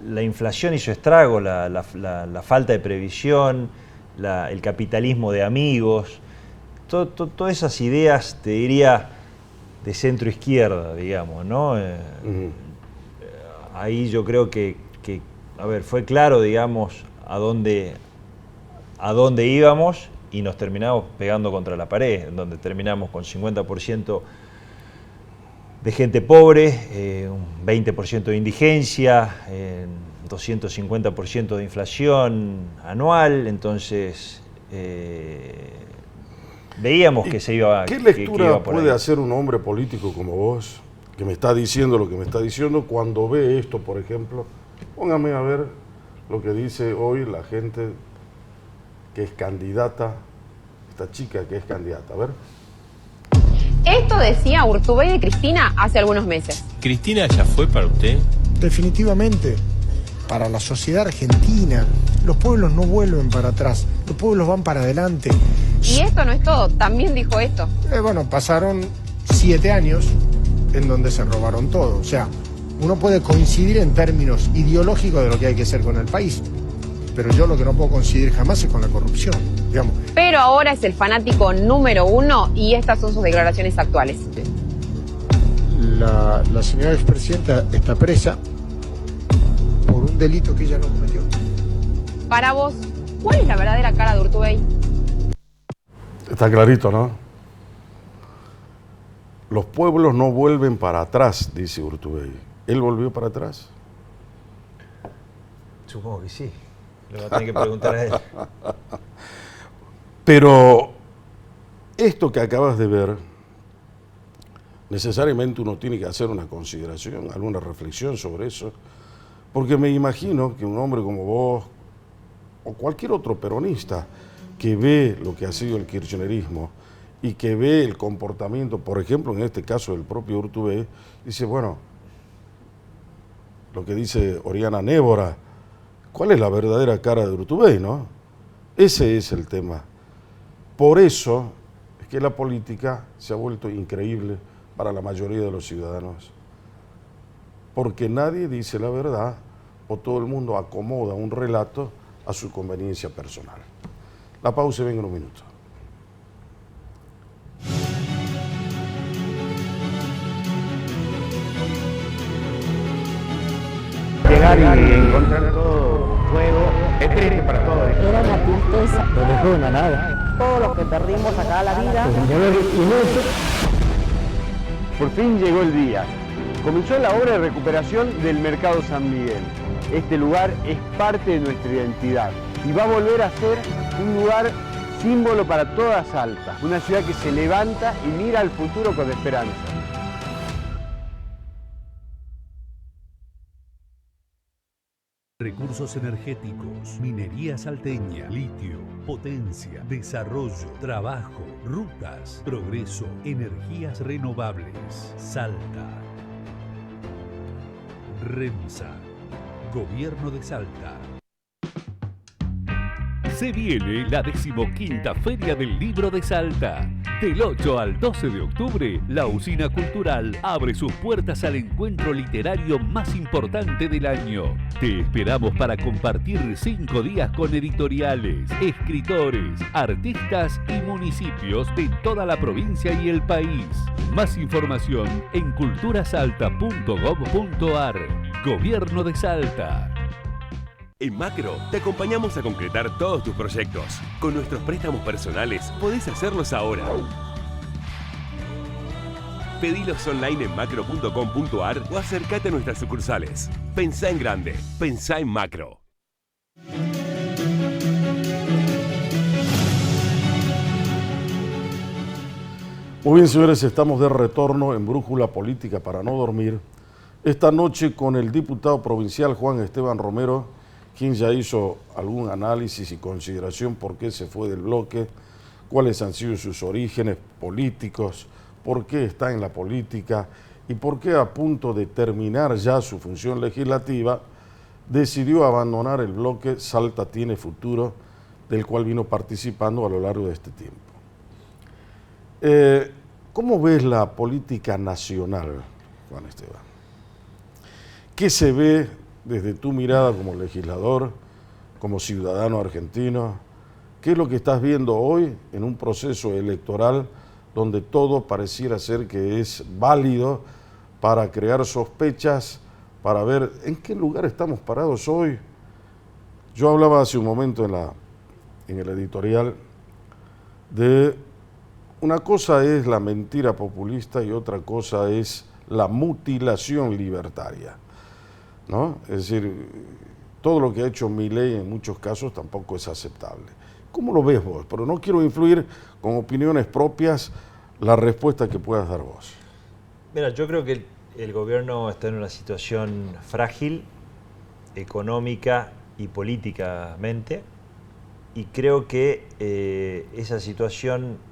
la inflación hizo estrago, la falta de previsión, el capitalismo de amigos, todas esas ideas, te diría, de centro izquierda, digamos, ¿no? Ahí yo creo que fue claro, digamos, a dónde íbamos y nos terminamos pegando contra la pared, en donde terminamos con 50% de gente pobre, un 20% de indigencia, 250% de inflación anual. Entonces veíamos que se iba... ¿Qué lectura iba por puede ahí. hacer un hombre político como vos, que me está diciendo lo que me está diciendo, cuando ve esto, por ejemplo? Póngame a ver lo que dice hoy la gente que es candidata, esta chica que es candidata. A ver. Esto decía Urtubey de Cristina hace algunos meses. ¿Cristina ya fue para usted? Definitivamente, para la sociedad argentina, los pueblos no vuelven para atrás, los pueblos van para adelante. Y esto no es todo, también dijo esto. Pasaron 7 años en donde se robaron todo. O sea, uno puede coincidir en términos ideológicos de lo que hay que hacer con el país, pero yo lo que no puedo coincidir jamás es con la corrupción. digamos. Pero ahora es el fanático número 1 y estas son sus declaraciones actuales. La señora expresidenta está presa por un delito que ella no cometió. Para vos, ¿cuál es la verdadera cara de Urtubey? Está clarito, ¿no? Los pueblos no vuelven para atrás, dice Urtubey. ¿Él volvió para atrás? Supongo que sí. Le va a tener que preguntar a él. Pero esto que acabas de ver, necesariamente uno tiene que hacer una consideración, alguna reflexión sobre eso, porque me imagino que un hombre como vos, o cualquier otro peronista, que ve lo que ha sido el kirchnerismo y que ve el comportamiento, por ejemplo, en este caso del propio Urtubey, dice, bueno, lo que dice Oriana Névora, ¿cuál es la verdadera cara de Urtubey, no? Ese es el tema. Por eso es que la política se ha vuelto increíble para la mayoría de los ciudadanos. Porque nadie dice la verdad o todo el mundo acomoda un relato a su conveniencia personal. La pausa y vengo en un minuto. Llegar y encontrar todo fuego es triste para todos. Era una tristeza. No dejó una nada. Todo lo que perdimos acá la vida. Por fin llegó el día. Comenzó la obra de recuperación del Mercado San Miguel. Este lugar es parte de nuestra identidad y va a volver a ser un lugar símbolo para toda Salta. Una ciudad que se levanta y mira al futuro con esperanza. Recursos energéticos, minería salteña, litio, potencia, desarrollo, trabajo, rutas, progreso, energías renovables. Salta. REMSA, Gobierno de Salta. Se viene la 15ª Feria del Libro de Salta. Del 8 al 12 de octubre, la Usina Cultural abre sus puertas al encuentro literario más importante del año. Te esperamos para compartir 5 días con editoriales, escritores, artistas y municipios de toda la provincia y el país. Más información en culturasalta.gov.ar. Gobierno de Salta. En Macro te acompañamos a concretar todos tus proyectos. Con nuestros préstamos personales podés hacerlos ahora. Pedilos online en macro.com.ar o acércate a nuestras sucursales. Pensá en grande, pensá en Macro. Muy bien, señores, estamos de retorno en Brújula Política para no dormir. Esta noche con el diputado provincial Juan Esteban Romero, quien ya hizo algún análisis y consideración por qué se fue del bloque, cuáles han sido sus orígenes políticos, por qué está en la política y por qué a punto de terminar ya su función legislativa, decidió abandonar el bloque Salta Tiene Futuro, del cual vino participando a lo largo de este tiempo. ¿Cómo ves la política nacional, Juan Esteban? ¿Qué se ve desde tu mirada como legislador, como ciudadano argentino? ¿Qué es lo que estás viendo hoy en un proceso electoral donde todo pareciera ser que es válido para crear sospechas, para ver en qué lugar estamos parados hoy? Yo hablaba hace un momento en el editorial de una cosa es la mentira populista y otra cosa es la mutilación libertaria, ¿no? Es decir, todo lo que ha hecho Milei en muchos casos tampoco es aceptable. ¿Cómo lo ves vos? Pero no quiero influir con opiniones propias la respuesta que puedas dar vos. Mira, yo creo que el gobierno está en una situación frágil, económica y políticamente, y creo que esa situación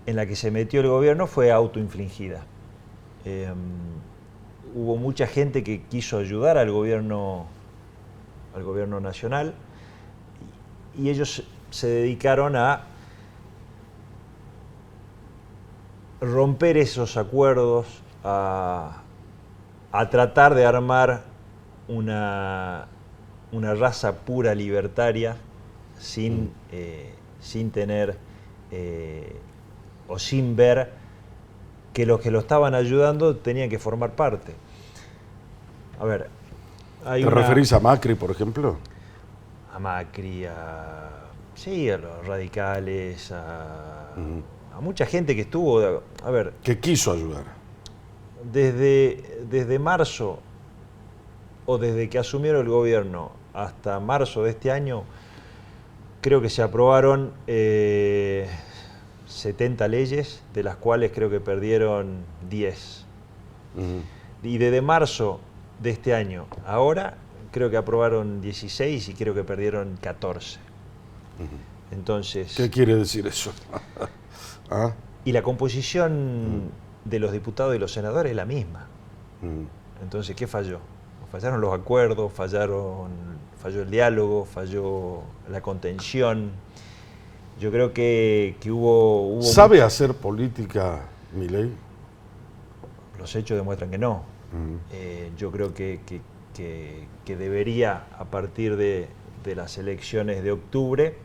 en la que se metió el gobierno fue autoinfligida. Hubo mucha gente que quiso ayudar al gobierno nacional y ellos se dedicaron a romper esos acuerdos, a tratar de armar una raza pura libertaria sin tener o sin ver que los que lo estaban ayudando tenían que formar parte. A ver, ¿Te referís a Macri, por ejemplo? A Macri, sí, a los radicales, a mucha gente que estuvo, a ver... Que quiso ayudar. Desde marzo, o desde que asumieron el gobierno hasta marzo de este año, creo que se aprobaron 70 leyes, de las cuales creo que perdieron 10. Y desde marzo de este año ahora, creo que aprobaron 16 y creo que perdieron 14. Entonces... ¿Qué quiere decir eso? ¿Ah? Y la composición de los diputados y los senadores es la misma. Entonces, ¿qué falló? Fallaron los acuerdos, falló el diálogo, falló la contención. Yo creo que hubo... ¿Sabe hacer política Milei? Los hechos demuestran que no. Yo creo que debería, a partir de las elecciones de octubre,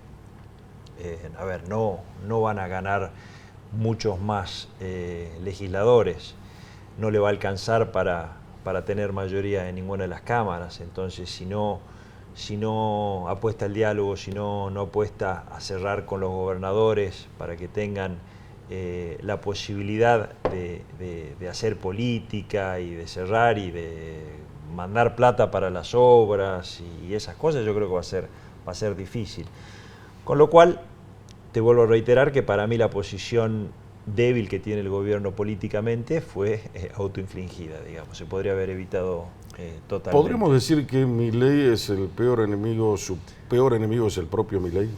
a ver, no van a ganar muchos más legisladores, no le va a alcanzar para tener mayoría en ninguna de las cámaras. Entonces, si no apuesta al diálogo, si no apuesta a cerrar con los gobernadores para que tengan la posibilidad de hacer política y de cerrar y de mandar plata para las obras y esas cosas, yo creo que va a ser difícil. Con lo cual, te vuelvo a reiterar que para mí la posición débil que tiene el gobierno políticamente fue autoinfligida, digamos. Se podría haber evitado totalmente. ¿Podríamos decir que Milei es el peor enemigo, su peor enemigo es el propio Milei?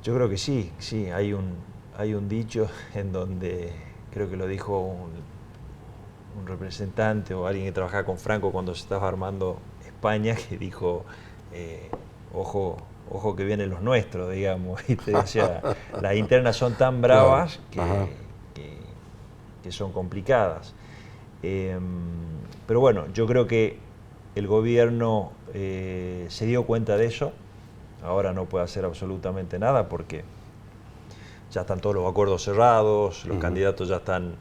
Yo creo que sí. Hay un dicho en donde, creo que lo dijo un representante o alguien que trabajaba con Franco cuando se estaba armando España, que dijo, ojo que vienen los nuestros, digamos. Y te decía, las internas son tan bravas que son complicadas. Pero bueno, yo creo que el gobierno se dio cuenta de eso. Ahora no puede hacer absolutamente nada porque ya están todos los acuerdos cerrados, los candidatos ya están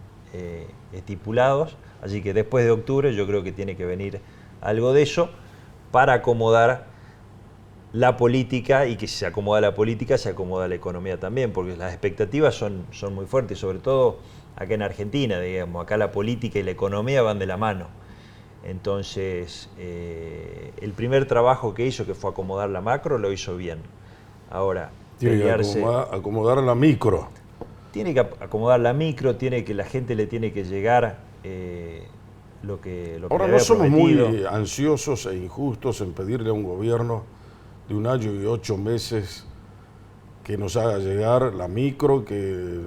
estipulados. Así que después de octubre yo creo que tiene que venir algo de eso para acomodar la política, y que si se acomoda la política, se acomoda la economía también, porque las expectativas son muy fuertes, sobre todo acá en Argentina, digamos. Acá la política y la economía van de la mano. Entonces, el primer trabajo que hizo, que fue acomodar la macro, lo hizo bien. Ahora, tiene que acomodar la micro. Tiene que acomodar la micro, la gente le tiene que llegar lo que ahora le no había somos prometido. muy ansiosos e injustos en pedirle a un gobierno de 1 año y 8 meses que nos haga llegar la micro, que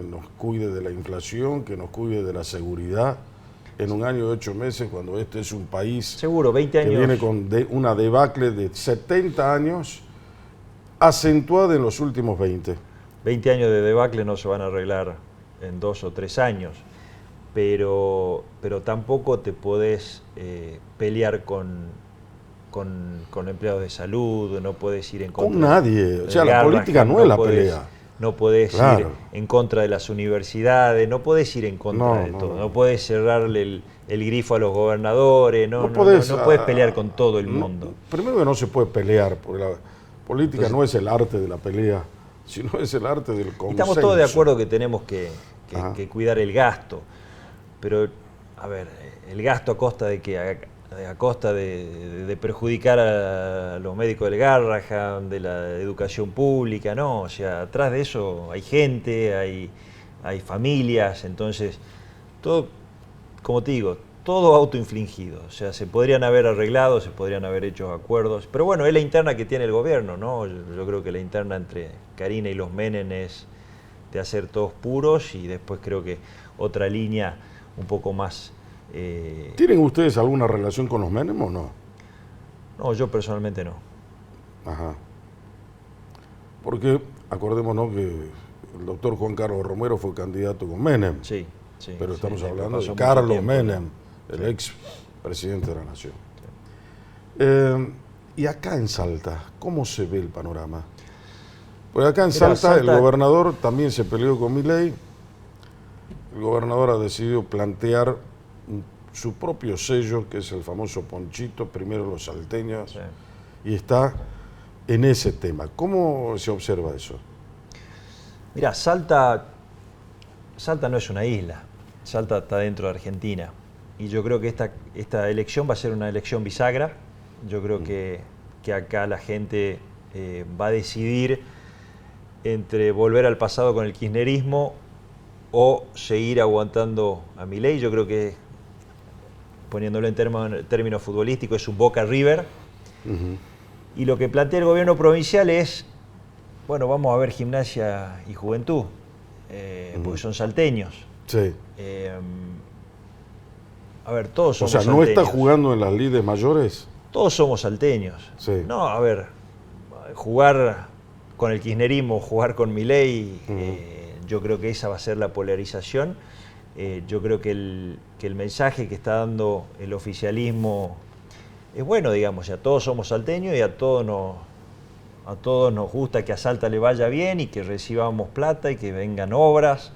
nos cuide de la inflación, que nos cuide de la seguridad en 1 año y 8 meses, cuando este es un país seguro 20 años que viene con una debacle de 70 años acentuada en los últimos 20. 20 años de debacle no se van a arreglar en 2 o 3 años, pero tampoco te podés pelear con empleados de salud, no podés ir en contra con nadie, o sea, la Garrahan, política no es la pelea. No podés ir en contra de las universidades, no podés ir en contra de todo, no podés cerrarle el grifo a los gobernadores, no podés pelear con todo el mundo. Primero que no se puede pelear, porque la política no es el arte de la pelea, sino es el arte del consenso. Y estamos todos de acuerdo que tenemos que cuidar el gasto, pero, a ver, el gasto a costa de que a costa de perjudicar a los médicos del Garrahan, de la educación pública, no, o sea, atrás de eso hay gente, hay familias, entonces, todo, como te digo, todo autoinfligido, o sea, se podrían haber arreglado, se podrían haber hecho acuerdos, pero bueno, es la interna que tiene el gobierno, ¿no? Yo creo que la interna entre Karina y los Menem es de hacer todos puros, y después creo que otra línea un poco más... ¿Tienen ustedes alguna relación con los Menem o no? No, yo personalmente no. Ajá. Porque acordémonos que el doctor Juan Carlos Romero fue candidato con Menem. Sí. Pero estamos hablando de Carlos Menem, el ex presidente de la Nación. Sí. Y acá en Salta, ¿cómo se ve el panorama? Pues acá en Salta el gobernador también se peleó con Milei. El gobernador ha decidido plantear su propio sello, que es el famoso ponchito, primero los salteños, sí, y está en ese tema. ¿Cómo se observa eso? Mirá, Salta no es una isla, Salta está dentro de Argentina, y yo creo que esta elección va a ser una elección bisagra. Yo creo que acá la gente va a decidir entre volver al pasado con el kirchnerismo o seguir aguantando a Milei. Yo creo que, poniéndolo en términos futbolísticos, es un Boca River. Y lo que plantea el gobierno provincial es, bueno, vamos a ver Gimnasia y Juventud, porque son salteños. Sí. A ver, todos somos salteños. O sea, ¿no está jugando en las lides mayores? Todos somos salteños. Sí. No, a ver, jugar con el kirchnerismo, jugar con Milei, yo creo que esa va a ser la polarización. Yo creo que el mensaje que está dando el oficialismo es bueno, digamos, ya todos somos salteños y a todos nos gusta que a Salta le vaya bien y que recibamos plata y que vengan obras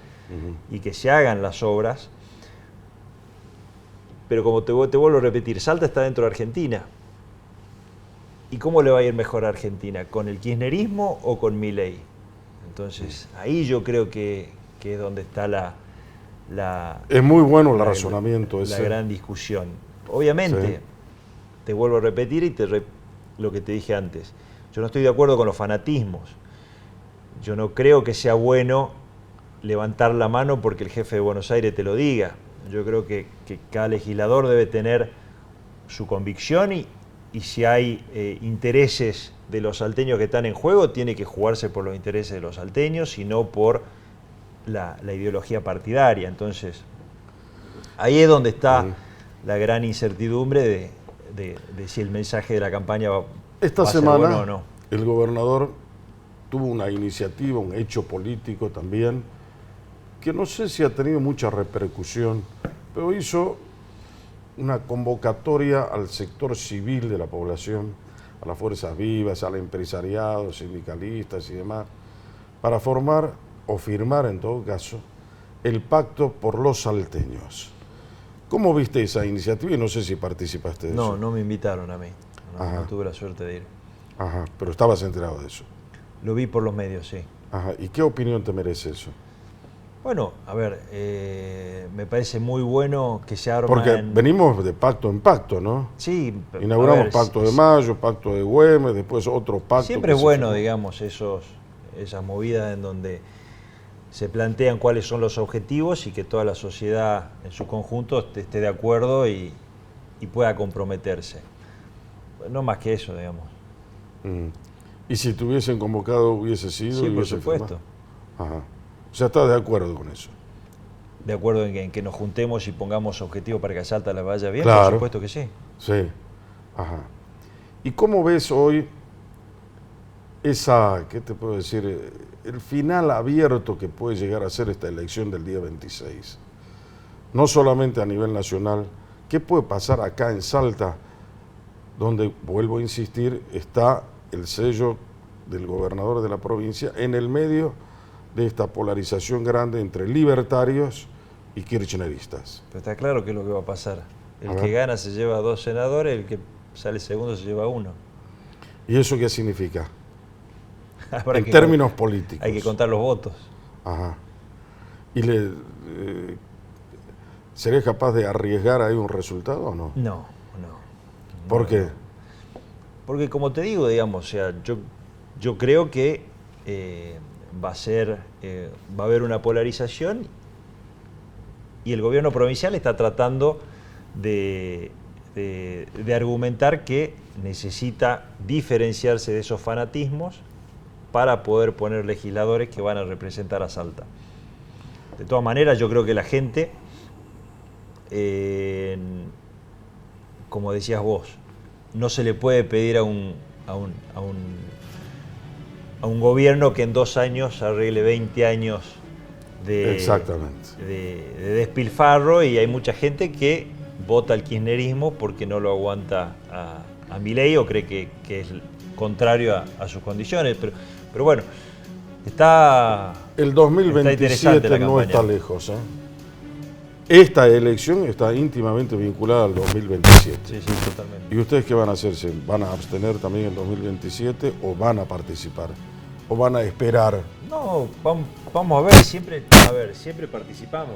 y que se hagan las obras. Pero como te vuelvo a repetir, Salta está dentro de Argentina. ¿Y cómo le va a ir mejor a Argentina? ¿Con el kirchnerismo o con Milei? Entonces, ahí yo creo que es donde está es muy bueno el razonamiento ese. La gran discusión. Obviamente, sí, te vuelvo a repetir lo que te dije antes. Yo no estoy de acuerdo con los fanatismos. Yo no creo que sea bueno levantar la mano porque el jefe de Buenos Aires te lo diga. Yo creo que cada legislador debe tener su convicción y si hay intereses de los salteños que están en juego, tiene que jugarse por los intereses de los salteños y no por la ideología partidaria. Entonces, ahí es donde está la gran incertidumbre de si el mensaje de la campaña va Esta a ser semana bueno o no. El gobernador tuvo una iniciativa, un hecho político también, que no sé si ha tenido mucha repercusión, pero hizo una convocatoria al sector civil de la población, a las fuerzas vivas, al empresariado, sindicalistas y demás, para formar o firmar en todo caso el pacto por los salteños. ¿Cómo viste esa iniciativa? Y no sé si participaste de eso. No me invitaron a mí, no tuve la suerte de ir. Ajá, pero estabas enterado de eso. Lo vi por los medios, sí. Ajá, ¿y qué opinión te merece eso? Bueno, a ver, me parece muy bueno que se arma. Porque venimos de pacto en pacto, ¿no? Sí. Inauguramos Pacto de Mayo, Pacto de Güemes, después otro pacto. Siempre es bueno, digamos, esas movidas en donde se plantean cuáles son los objetivos y que toda la sociedad en su conjunto esté de acuerdo y pueda comprometerse. No más que eso, digamos. ¿Y si te hubiesen convocado hubiese sido? Sí, por supuesto. Ajá. O sea, ¿estás de acuerdo con eso? De acuerdo en que nos juntemos y pongamos objetivos para que a Salta le vaya bien, claro. Por supuesto que sí. Sí. Ajá. ¿Y cómo ves hoy ¿qué te puedo decir? El final abierto que puede llegar a ser esta elección del día 26. No solamente a nivel nacional. ¿Qué puede pasar acá en Salta? Donde, vuelvo a insistir, está el sello del gobernador de la provincia en el medio de esta polarización grande entre libertarios y kirchneristas. Pero está claro qué es lo que va a pasar. El que gana se lleva 2 senadores, el que sale segundo se lleva 1. ¿Y eso qué significa? En términos políticos. Hay que contar los votos. Ajá. ¿Y sería capaz de arriesgar ahí un resultado o no? No. ¿Por qué? Porque como te digo, digamos, o sea, yo creo que va a haber una polarización y el gobierno provincial está tratando de argumentar que necesita diferenciarse de esos fanatismos para poder poner legisladores que van a representar a Salta. De todas maneras, yo creo que la gente, como decías vos, no se le puede pedir a un gobierno que en 2 años arregle 20 años de despilfarro, y hay mucha gente que vota al kirchnerismo porque no lo aguanta a Milei o cree que es contrario a sus condiciones. Pero bueno, El 2027 no está lejos. Esta elección está íntimamente vinculada al 2027. Sí, sí, totalmente. ¿Y ustedes qué van a hacer? ¿Se van a abstener también en el 2027 o van a participar? ¿O van a esperar? No, vamos siempre participamos.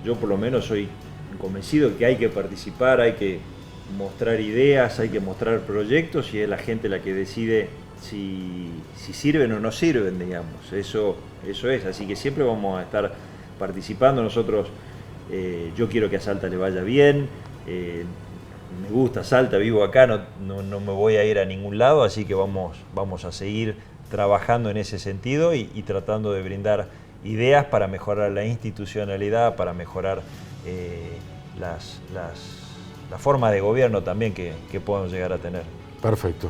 Yo por lo menos soy convencido que hay que participar, hay que mostrar ideas, hay que mostrar proyectos y es la gente la que decide si sirven o no sirven, digamos. Eso es, así que siempre vamos a estar participando. Nosotros, yo quiero que a Salta le vaya bien, me gusta Salta, vivo acá, no me voy a ir a ningún lado, así que vamos a seguir trabajando en ese sentido y tratando de brindar ideas para mejorar la institucionalidad, para mejorar la forma de gobierno también que podemos llegar a tener. Perfecto.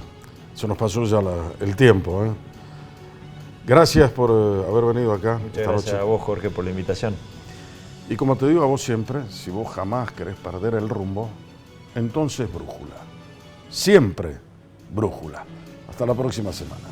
Se nos pasó ya el tiempo. Gracias por haber venido acá. Muchas gracias a vos, Jorge, por la invitación. Y como te digo a vos siempre, si vos jamás querés perder el rumbo, entonces brújula. Siempre brújula. Hasta la próxima semana.